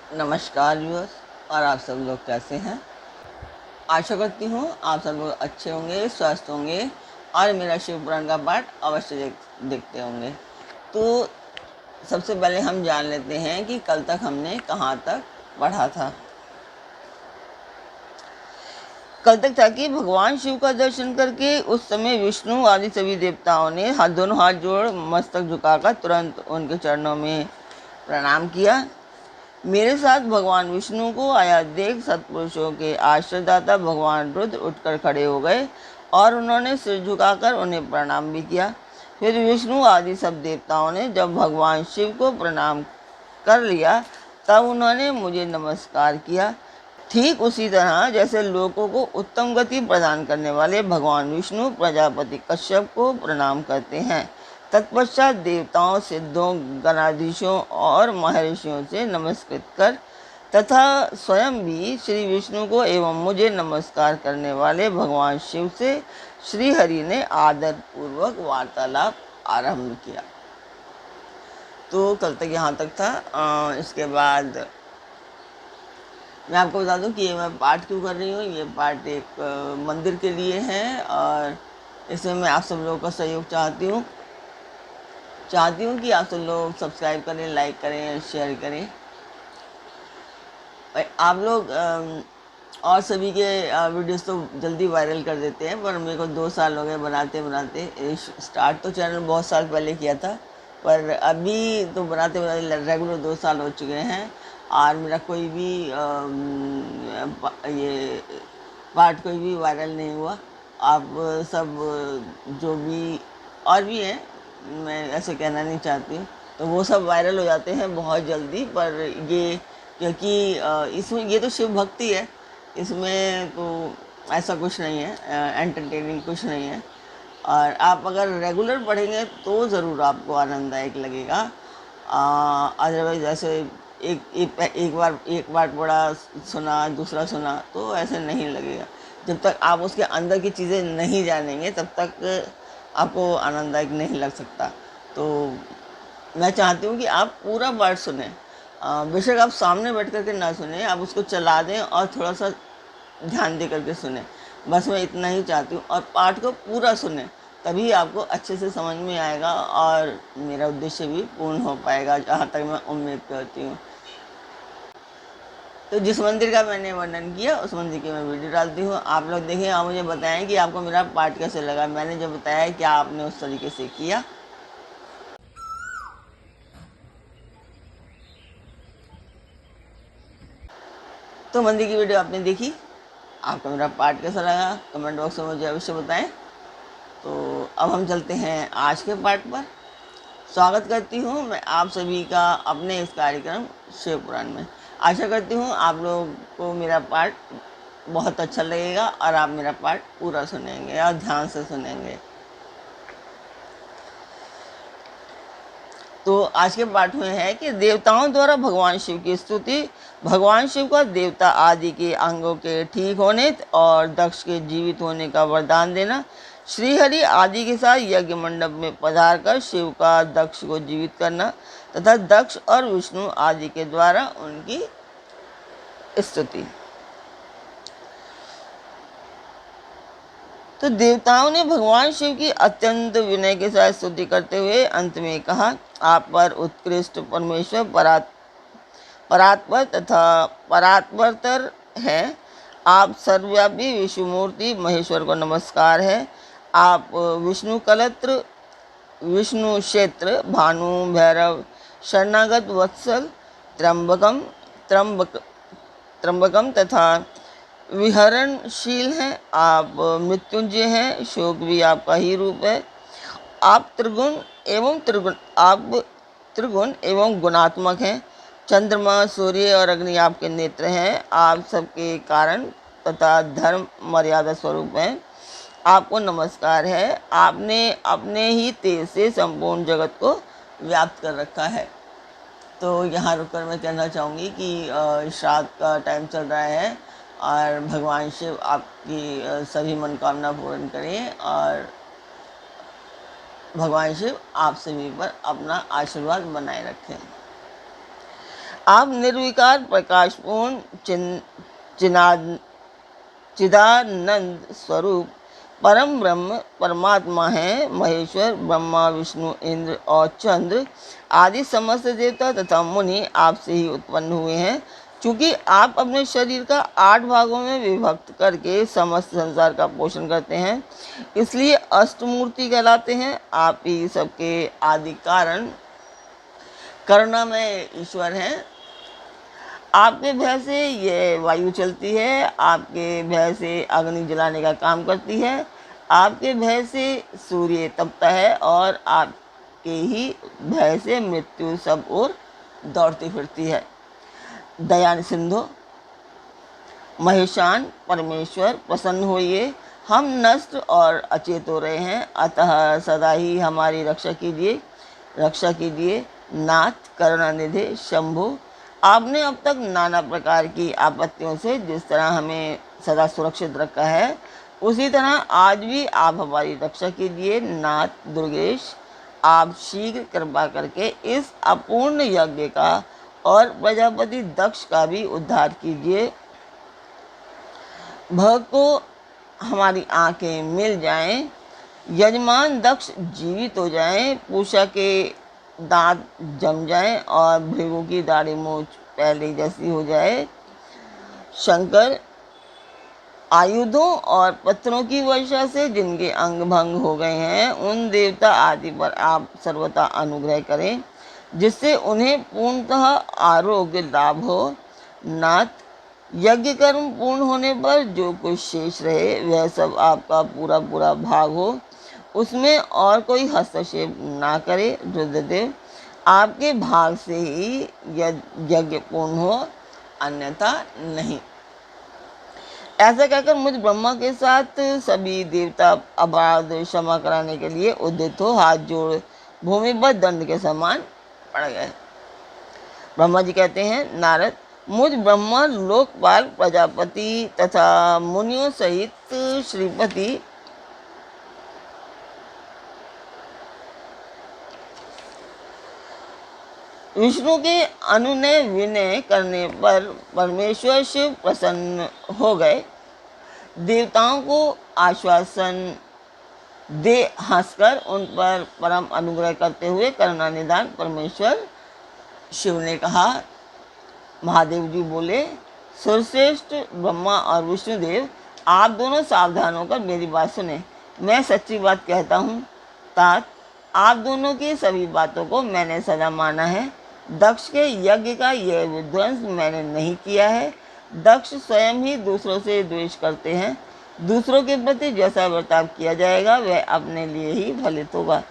नमस्कार व्यूअर्स। और आप सब लोग कैसे हैं? आशा करती हूँ आप सब लोग अच्छे होंगे, स्वस्थ होंगे और मेरा शिव पुराण का पाठ अवश्य देखते होंगे। तो सबसे पहले हम जान लेते हैं कि कल तक हमने कहाँ तक पढ़ा था। कल तक था कि भगवान शिव का दर्शन करके उस समय विष्णु आदि सभी देवताओं ने दोनों हाथ जोड़ मस्तक झुकाकर तुरंत उनके चरणों में प्रणाम किया। मेरे साथ भगवान विष्णु को आया देख सत्पुरुषों के आश्रयदाता भगवान रुद्र उठकर खड़े हो गए और उन्होंने सिर झुकाकर उन्हें प्रणाम भी किया। फिर विष्णु आदि सब देवताओं ने जब भगवान शिव को प्रणाम कर लिया तब उन्होंने मुझे नमस्कार किया। ठीक उसी तरह जैसे लोगों को उत्तम गति प्रदान करने वाले भगवान विष्णु प्रजापति कश्यप को प्रणाम करते हैं। तत्पश्चात देवताओं, सिद्धों, गणाधीशों और महर्षियों से नमस्कृत कर तथा स्वयं भी श्री विष्णु को एवं मुझे नमस्कार करने वाले भगवान शिव से श्री हरि ने आदर पूर्वक वार्तालाप आरंभ किया। तो कल तक यहाँ तक था। इसके बाद मैं आपको बता दूं कि ये मैं पाठ क्यों कर रही हूँ। ये पाठ एक मंदिर के लिए है और इसमें मैं आप सब लोगों का सहयोग चाहती हूँ कि आप सब लोग सब्सक्राइब करें, लाइक करें, शेयर करें। आप लोग और सभी के वीडियोस तो जल्दी वायरल कर देते हैं, पर मेरे को 2 साल हो गए बनाते बनाते। स्टार्ट तो चैनल बहुत साल पहले किया था, पर अभी तो बनाते बनाते रेगुलर 2 साल हो चुके हैं और मेरा कोई भी ये पार्ट कोई भी वायरल नहीं हुआ। आप सब जो भी और भी हैं, मैं ऐसे कहना नहीं चाहती हूँ, तो वो सब वायरल हो जाते हैं बहुत जल्दी। पर ये क्योंकि इसमें ये तो शिव भक्ति है, इसमें तो ऐसा कुछ नहीं है, एंटरटेनिंग कुछ नहीं है। और आप अगर रेगुलर पढ़ेंगे तो ज़रूर आपको आनंददायक लगेगा। अदरवाइज ऐसे एक बार पढ़ा, सुना, दूसरा सुना तो ऐसे नहीं लगेगा। जब तक आप उसके अंदर की चीज़ें नहीं जानेंगे तब तक आपको आनंददायक नहीं लग सकता। तो मैं चाहती हूँ कि आप पूरा पाठ सुने। बेशक आप सामने बैठ करके ना सुने, आप उसको चला दें और थोड़ा सा ध्यान दे करके सुने। बस मैं इतना ही चाहती हूँ। और पाठ को पूरा सुने, तभी आपको अच्छे से समझ में आएगा और मेरा उद्देश्य भी पूर्ण हो पाएगा, जहाँ तक मैं उम्मीद करती हूँ। तो जिस मंदिर का मैंने वर्णन किया उस मंदिर की मैं वीडियो डालती हूँ, आप लोग देखें और मुझे बताएं कि आपको मेरा पाठ कैसे लगा। मैंने जो बताया क्या आपने उस तरीके से किया। तो मंदिर की वीडियो आपने देखी, आपको मेरा पाठ कैसा लगा कमेंट बॉक्स में मुझे अवश्य बताएं। तो अब हम चलते हैं आज के पाठ पर। स्वागत करती हूँ मैं आप सभी का अपने इस कार्यक्रम शिव पुराण में। आशा करती हूँ आप लोगों को मेरा पाठ बहुत अच्छा लगेगा और आप मेरा पाठ पूरा सुनेंगे और ध्यान से सुनेंगे। तो आज के पाठ में है कि देवताओं द्वारा भगवान शिव की स्तुति। भगवान शिव का देवता आदि के अंगों के ठीक होने और दक्ष के जीवित होने का वरदान देना। श्रीहरि आदि के साथ यज्ञ मंडप में पधार कर शिव का दक्ष को जीवित करना तथा दक्ष और विष्णु आदि के द्वारा उनकी स्तुति। तो देवताओं ने भगवान शिव की अत्यंत विनय के साथ स्तुति करते हुए अंत में कहा, आप पर उत्कृष्ट परमेश्वर परात्पर तथा परात्परतर हैं। आप सर्वव्यापी विष्णुमूर्ति महेश्वर को नमस्कार है। आप विष्णु कलत्र, विष्णु क्षेत्र, भानु, भैरव, शरणागत वत्सल, त्र्यंबकम त्र्यंबक त्र्यंबकम तथा विहरणशील हैं। आप मृत्युंजय हैं, शोक भी आपका ही रूप है। आप त्रिगुण एवं गुणात्मक हैं। चंद्रमा, सूर्य और अग्नि आपके नेत्र हैं। आप सबके कारण तथा धर्म मर्यादा स्वरूप हैं। आपको नमस्कार है। आपने अपने ही तेज से संपूर्ण जगत को व्याप्त कर रखा है। तो यहाँ रुककर मैं कहना चाहूँगी कि श्राद्ध का टाइम चल रहा है और भगवान शिव आपकी सभी मनोकामना पूर्ण करें और भगवान शिव आप सभी पर अपना आशीर्वाद बनाए रखें। आप निर्विकार प्रकाशपूर्ण चिदानंद स्वरूप परम ब्रह्म परमात्मा हैं। महेश्वर ब्रह्मा विष्णु इंद्र और चंद्र आदि समस्त देवता तथा मुनि आपसे ही उत्पन्न हुए हैं। चूँकि आप अपने शरीर का 8 भागों में विभक्त करके समस्त संसार का पोषण करते हैं, इसलिए अष्टमूर्ति कहलाते हैं। आप ही सबके आदि कारण करुणामय ईश्वर हैं। आपके भय से ये वायु चलती है, आपके भय से अग्नि जलाने का काम करती है, आपके भय से सूर्य तपता है और आपके ही भय से मृत्यु सब ओर दौड़ती फिरती है। दया सिंधु महेशान परमेश्वर प्रसन्न होइए, हम नष्ट और अचेत हो रहे हैं, अतः सदा ही हमारी रक्षा कीजिए। नाथ करुणानिधि शंभु, आपने अब तक नाना प्रकार की आपत्तियों से जिस तरह हमें सदा सुरक्षित रखा है, उसी तरह आज भी आप हमारी रक्षा कीजिए। नाथ दुर्गेश, आप शीघ्र कृपा करके इस अपूर्ण यज्ञ का और प्रजापति दक्ष का भी उद्धार कीजिए। भग को हमारी आंखें मिल जाएं, यजमान दक्ष जीवित हो जाएं, पूषा के दांत जम जाएं और भृगु की दाढ़ी मूछ पहले जैसी हो जाए। शंकर, आयुधों और पत्थरों की वर्षा से जिनके अंग भंग हो गए हैं, उन देवता आदि पर आप सर्वथा अनुग्रह करें, जिससे उन्हें पूर्णतः आरोग्य लाभ हो। नाथ, यज्ञ कर्म पूर्ण होने पर जो कुछ शेष रहे वह सब आपका पूरा पूरा भाग हो, उसमें और कोई हस्तक्षेप ना करे। रुद्रदेव, आपके भाग से ही यज्ञ पूर्ण हो, अन्यथा नहीं। ऐसा कहकर मुझ ब्रह्मा के साथ सभी देवता अपराध क्षमा कराने के लिए उद्यत हो हाथ जोड़ भूमि पर दंड के समान पड़ गए। ब्रह्मा जी कहते हैं, नारद, मुझ ब्रह्मा लोकपाल प्रजापति तथा मुनियों सहित श्रीपति विष्णु के अनुनय विनय करने पर परमेश्वर शिव प्रसन्न हो गए। देवताओं को आश्वासन दे हंसकर उन पर परम अनुग्रह करते हुए करुणा निधान परमेश्वर शिव ने कहा। महादेव जी बोले, सुरश्रेष्ठ ब्रह्मा और विष्णुदेव, आप दोनों सावधान होकर मेरी बात सुने। मैं सच्ची बात कहता हूँ। तात, आप दोनों की सभी बातों को मैंने सदा माना है। दक्ष के यज्ञ का यह विध्वंस मैंने नहीं किया है। दक्ष स्वयं ही दूसरों से द्वेष करते हैं। दूसरों के प्रति जैसा बर्ताव किया जाएगा वह अपने लिए ही फलित होगा।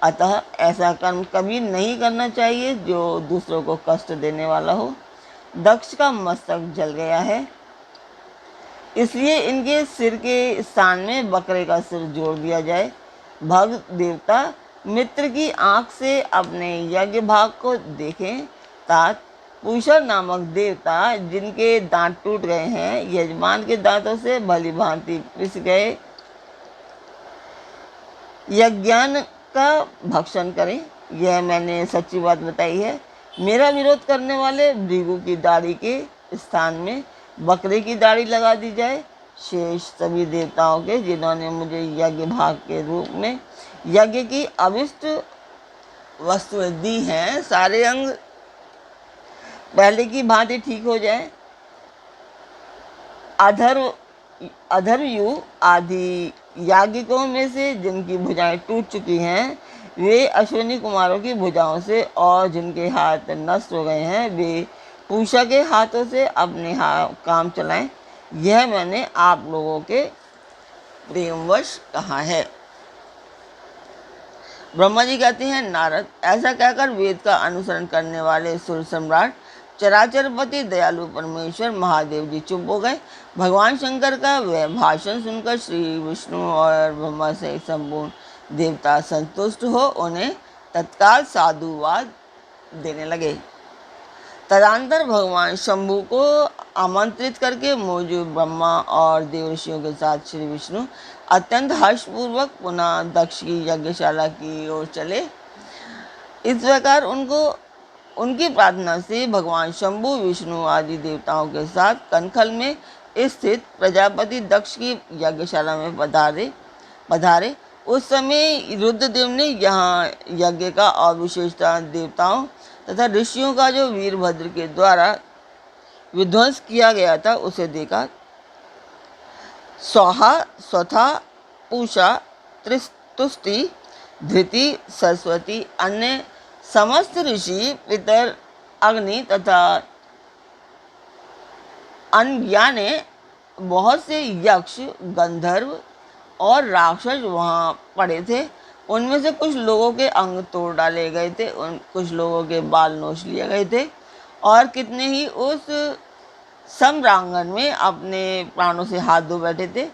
अतः ऐसा कर्म कभी नहीं करना चाहिए जो दूसरों को कष्ट देने वाला हो। दक्ष का मस्तक जल गया है, इसलिए इनके सिर के स्थान में बकरे का सिर जोड़ दिया जाए। भक्त देवता मित्र की आंख से अपने यज्ञ भाग को देखें। तात, पूषा नामक देवता जिनके दांत टूट गए हैं, यजमान के दांतों से भली भांति पिस गए यज्ञान का भक्षण करें। यह मैंने सच्ची बात बताई है। मेरा विरोध करने वाले भृगु की दाढ़ी के स्थान में बकरे की दाढ़ी लगा दी जाए। शेष सभी देवताओं के जिन्होंने मुझे यज्ञ भाग के रूप में यज्ञ की अभिष्ट वस्तुएं दी हैं, सारे अंग पहले की भांति ठीक हो जाए। अधर्वयु आदि याज्ञिकों में से जिनकी भुजाएं टूट चुकी हैं, वे अश्विनी कुमारों की भुजाओं से, और जिनके हाथ नष्ट हो गए हैं वे पूषा के हाथों से अपने काम चलाएं। यह मैंने आप लोगों के प्रेमवश कहा है। ब्रह्मा जी कहते हैं, नारद, ऐसा कहकर वेद का अनुसरण करने वाले सुर सम्राट चराचरपति दयालु परमेश्वर महादेव जी चुप हो गए। भगवान शंकर का वह भाषण सुनकर श्री विष्णु और ब्रह्मा से संपूर्ण देवता संतुष्ट हो उन्हें तत्काल साधुवाद देने लगे। तदंतर भगवान शंभु को आमंत्रित करके मौजूद ब्रह्मा और देवर्षियों के साथ श्री विष्णु अत्यंत हर्षपूर्वक पुनः दक्ष की यज्ञशाला की ओर चले। इस प्रकार उनकी प्रार्थना से भगवान शंभु विष्णु आदि देवताओं के साथ कनखल में स्थित प्रजापति दक्ष की यज्ञशाला में पधारे। उस समय रुद्रदेव ने यहाँ यज्ञ का और विशेषता देवताओं तथा ऋषियों का जो वीरभद्र के द्वारा विध्वंस किया गया था उसे देखा। स्वाहा, स्वथा, पूषा, त्रिस्तुष्टि, धृति, सरस्वती, अन्य समस्त ऋषि, पितर, अग्नि तथा अन्याने बहुत से यक्ष, गंधर्व और राक्षस वहाँ पड़े थे। उनमें से कुछ लोगों के अंग तोड़ डाले गए थे, कुछ लोगों के बाल नोच लिए गए थे और कितने ही उस सम्रांगण में अपने प्राणों से हाथ धो बैठे थे।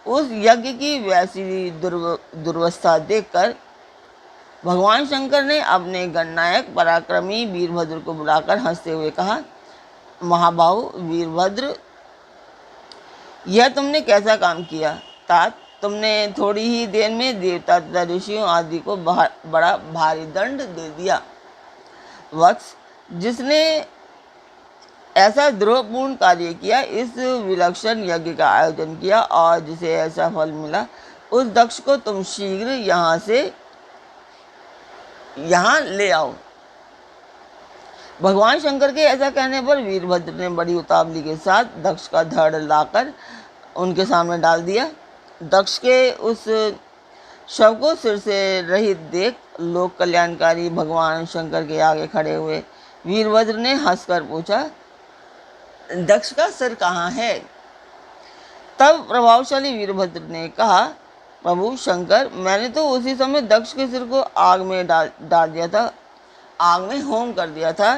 उस यज्ञ की वैसी दुर्वस्था देखकर भगवान शंकर ने अपने गणनायक पराक्रमी वीरभद्र को बुलाकर हंसते हुए कहा, महाबाहु वीरभद्र, यह तुमने कैसा काम किया? तात, तुमने थोड़ी ही देर में देवता तथा ऋषियों आदि को बड़ा भारी दंड दे दिया। वत्स, जिसने ऐसा द्रोहपूर्ण कार्य किया, इस विलक्षण यज्ञ का आयोजन किया और जिसे ऐसा फल मिला, उस दक्ष को तुम शीघ्र यहाँ ले आओ। भगवान शंकर के ऐसा कहने पर वीरभद्र ने बड़ी उतावली के साथ दक्ष का धड़ लाकर उनके सामने डाल दिया। दक्ष के उस शव को सिर से रहित देख लोक कल्याणकारी भगवान शंकर के आगे खड़े हुए वीरभद्र ने हंसकर पूछा, दक्ष का सिर कहाँ है? तब प्रभावशाली वीरभद्र ने कहा, प्रभु शंकर, मैंने तो उसी समय दक्ष के सिर को आग में डाल दिया था, आग में होम कर दिया था।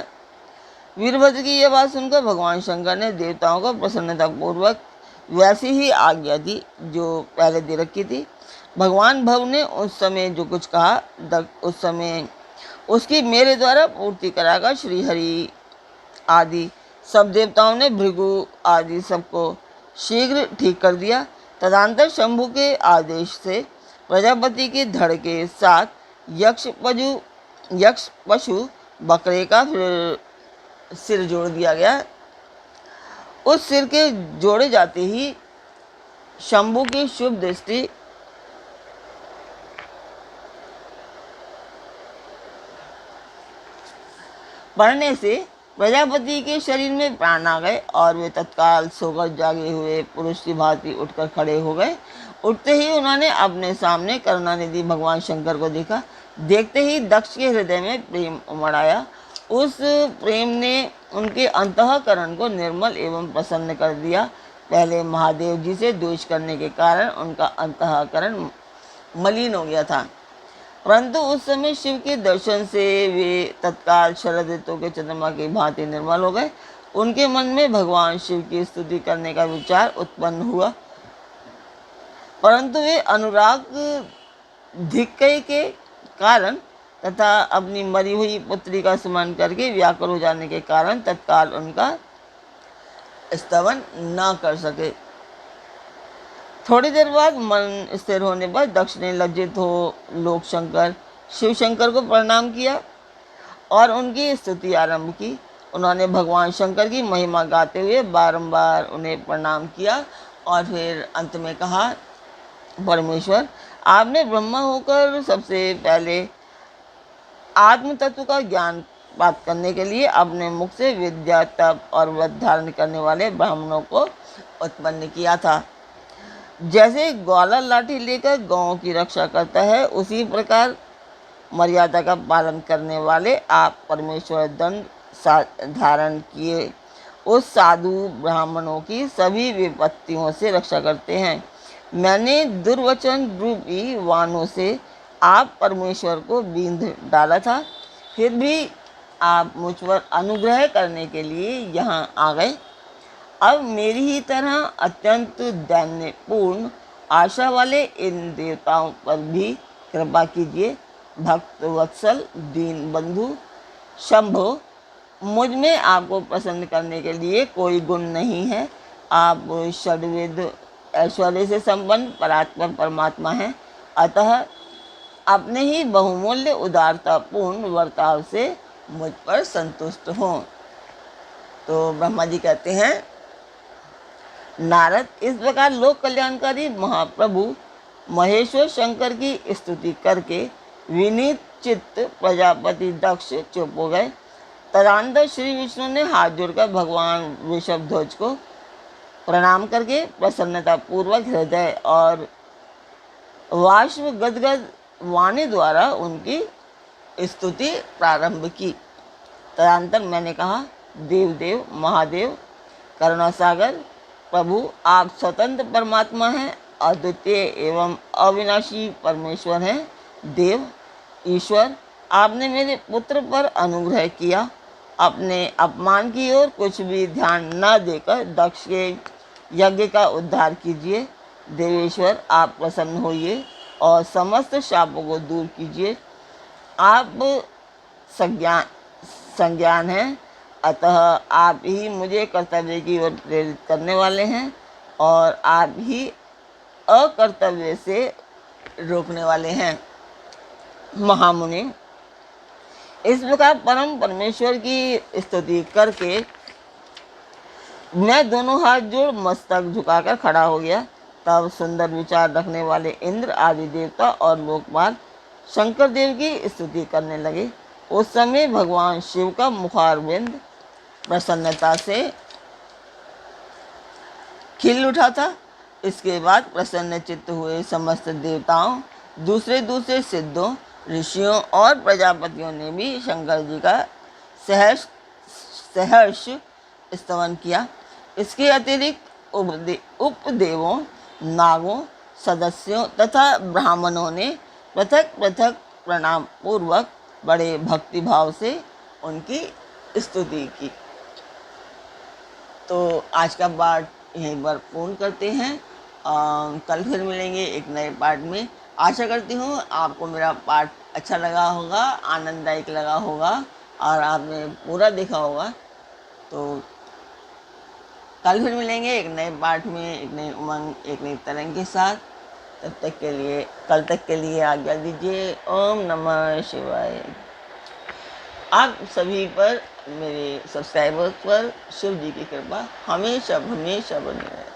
वीरभद्र की यह बात सुनकर भगवान शंकर ने देवताओं को प्रसन्नतापूर्वक वैसी ही आज्ञा दी जो पहले दे रखी थी। भगवान भव ने उस समय जो कुछ कहा, उस समय उसकी मेरे द्वारा पूर्ति कराकर श्री हरि आदि सब देवताओं ने भृगु आदि सबको शीघ्र ठीक कर दिया। तदंतर शंभु के आदेश से प्रजापति के धड़ के साथ यक्ष पशु बकरे का फिर सिर जोड़ दिया गया। उस सिर के जोड़े जाते ही शंभु की शुभ दृष्टि पड़ने से प्रजापति के शरीर में प्राण आ गए और वे तत्काल सोकर जागे हुए पुरुष की भांति उठकर खड़े हो गए। उठते ही उन्होंने अपने सामने करुणानिधि भगवान शंकर को देखा। देखते ही दक्ष के हृदय में प्रेम उमड़ आया। उस प्रेम ने उनके अंतःकरण को निर्मल एवं प्रसन्न कर दिया। पहले महादेव जी से द्वेष करने के कारण उनका अंतःकरण मलिन हो गया था, परंतु उस समय शिव के दर्शन से वे तत्काल शरद ऋतु के चंद्रमा की भांति निर्मल हो गए। उनके मन में भगवान शिव की स्तुति करने का विचार उत्पन्न हुआ, परंतु वे अनुराग धिक्कई के कारण तथा अपनी मरी हुई पुत्री का स्मरण करके व्याकुल हो जाने के कारण तत्काल उनका स्तवन न कर सके। थोड़ी देर बाद मन स्थिर होने पर दक्ष ने लज्जित हो लोक शंकर शिव शंकर को प्रणाम किया और उनकी स्तुति आरंभ की। उन्होंने भगवान शंकर की महिमा गाते हुए बारंबार उन्हें प्रणाम किया और फिर अंत में कहा, परमेश्वर, आपने ब्रह्मा होकर सबसे पहले आत्म तत्व का ज्ञान प्राप्त करने के लिए अपने मुख से विद्या, तप और व्रत धारण करने वाले ब्राह्मणों को उत्पन्न किया था। जैसे ग्वाला लाठी लेकर गांव की रक्षा करता है, उसी प्रकार मर्यादा का पालन करने वाले आप परमेश्वर दंड धारण किए उस साधु ब्राह्मणों की सभी विपत्तियों से रक्षा करते हैं। मैंने दुर्वचन रूपी वाणों से आप परमेश्वर को बींध डाला था, फिर भी आप मुझ पर अनुग्रह करने के लिए यहाँ आ गए। अब मेरी ही तरह अत्यंत दैन्यपूर्ण आशा वाले इन देवताओं पर भी कृपा कीजिए। भक्त वत्सल दीन बंधु शंभो, मुझ में आपको प्रसन्न करने के लिए कोई गुण नहीं है। आप षड्विध ऐश्वर्य से संपन्न परात्पर परमात्मा हैं, अतः अपने ही बहुमूल्य उदारतापूर्ण वर्ताव से मुझ पर संतुष्ट हों। तो ब्रह्मा जी कहते हैं, नारद इस प्रकार लोक कल्याणकारी महाप्रभु महेश्वर शंकर की स्तुति करके विनीत चित्त प्रजापति दक्ष चुप हो गए। तदनंतर श्री विष्णु ने हाथ जोड़कर भगवान वृषभध्वज को प्रणाम करके प्रसन्नता पूर्वक हृदय और वाष्प गदगद वाणी द्वारा उनकी स्तुति प्रारंभ की। तदनंतर मैंने कहा, देवदेव महादेव करुणा सागर प्रभु, आप स्वतंत्र परमात्मा हैं, अद्वितीय एवं अविनाशी परमेश्वर हैं। देव ईश्वर, आपने मेरे पुत्र पर अनुग्रह किया। अपने अपमान की ओर कुछ भी ध्यान न देकर दक्ष के यज्ञ का उद्धार कीजिए। देवेश्वर, आप प्रसन्न होइए और समस्त शापों को दूर कीजिए। आप संज्ञान हैं, अतः आप ही मुझे कर्तव्य की ओर प्रेरित करने वाले हैं और आप ही अकर्तव्य से रोकने वाले हैं। महामुनि, इस प्रकार परम परमेश्वर की स्तुति करके मैं दोनों हाथ जोड़ मस्तक झुकाकर खड़ा हो गया। तब सुंदर विचार रखने वाले इंद्र आदि देवता और लोकपाल शंकर देव की स्तुति करने लगे। उस समय भगवान शिव का मुखारविंद प्रसन्नता से खिल उठा था। इसके बाद प्रसन्न चित्त हुए समस्त देवताओं, दूसरे दूसरे सिद्धों, ऋषियों और प्रजापतियों ने भी शंकर जी का सहर्ष स्तवन किया। इसके अतिरिक्त उपदेवों, नागों, सदस्यों तथा ब्राह्मणों ने पृथक पृथक प्रणाम पूर्वक बड़े भक्तिभाव से उनकी स्तुति की। तो आज का पाठ यहीं पर पूर्ण करते हैं। कल फिर मिलेंगे एक नए पाठ में। आशा करती हूँ आपको मेरा पाठ अच्छा लगा होगा, आनंददायक लगा होगा और आपने पूरा देखा होगा। तो कल फिर मिलेंगे एक नए पाठ में, एक नई उमंग, एक नई तरंग के साथ। तब तक के लिए, कल तक के लिए आज्ञा दीजिए। ओम नमः शिवाय। आप सभी पर, मेरे सब्सक्राइबर्स पर शिव जी की कृपा हमेशा हमेशा बनी रहे।